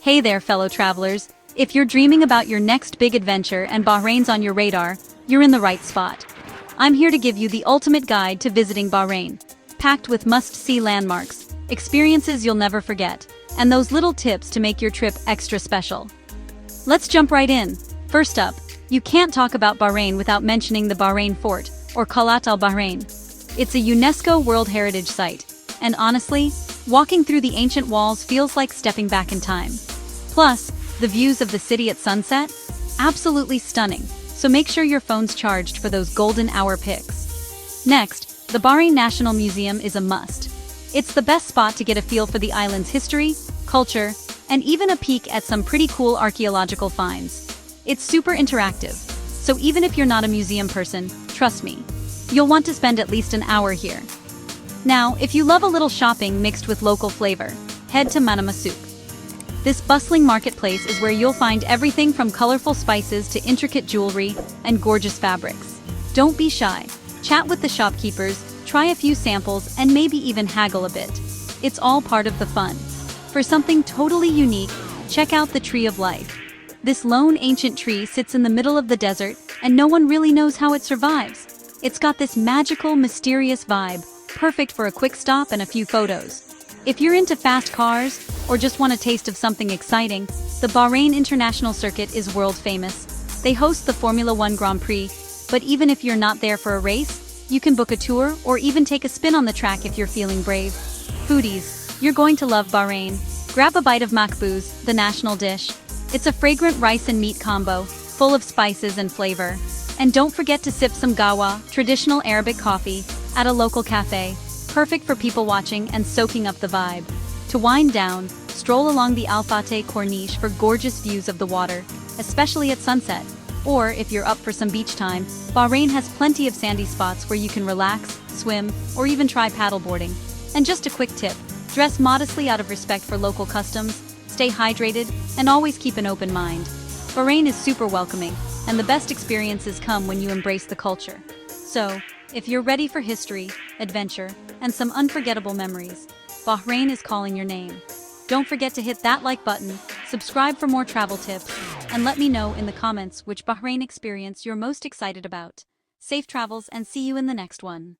Hey there, fellow travelers. If you're dreaming about your next big adventure and Bahrain's on your radar, you're in the right spot. I'm here to give you the ultimate guide to visiting Bahrain, packed with must-see landmarks, experiences you'll never forget, and those little tips to make your trip extra special. Let's jump right in. First up, you can't talk about Bahrain without mentioning the Bahrain Fort, or Qalat al-Bahrain. It's a UNESCO World Heritage Site, and honestly, walking through the ancient walls feels like stepping back in time. Plus, the views of the city at sunset? Absolutely stunning, so make sure your phone's charged for those golden hour pics. Next, the Bahrain National Museum is a must. It's the best spot to get a feel for the island's history, culture, and even a peek at some pretty cool archaeological finds. It's super interactive, so even if you're not a museum person, trust me, you'll want to spend at least an hour here. Now, if you love a little shopping mixed with local flavor, head to Manama Souk. This bustling marketplace is where you'll find everything from colorful spices to intricate jewelry and gorgeous fabrics. Don't be shy. Chat with the shopkeepers, try a few samples, and maybe even haggle a bit. It's all part of the fun. For something totally unique, check out the Tree of Life. This lone ancient tree sits in the middle of the desert, and no one really knows how it survives. It's got this magical, mysterious vibe, perfect for a quick stop and a few photos. If you're into fast cars, or just want a taste of something exciting, the Bahrain International Circuit is world famous. They host the Formula One Grand Prix, but even if you're not there for a race, you can book a tour or even take a spin on the track if you're feeling brave. Foodies, you're going to love Bahrain. Grab a bite of makbuz, the national dish. It's a fragrant rice and meat combo, full of spices and flavor. And don't forget to sip some gawa, traditional Arabic coffee, at a local cafe, perfect for people watching and soaking up the vibe. To wind down, stroll along the Al Fateh Corniche for gorgeous views of the water, especially at sunset. Or, if you're up for some beach time, Bahrain has plenty of sandy spots where you can relax, swim, or even try paddleboarding. And just a quick tip, dress modestly out of respect for local customs, stay hydrated, and always keep an open mind. Bahrain is super welcoming, and the best experiences come when you embrace the culture. So, if you're ready for history, adventure, and some unforgettable memories, Bahrain is calling your name. Don't forget to hit that like button, subscribe for more travel tips, and let me know in the comments which Bahrain experience you're most excited about. Safe travels and see you in the next one.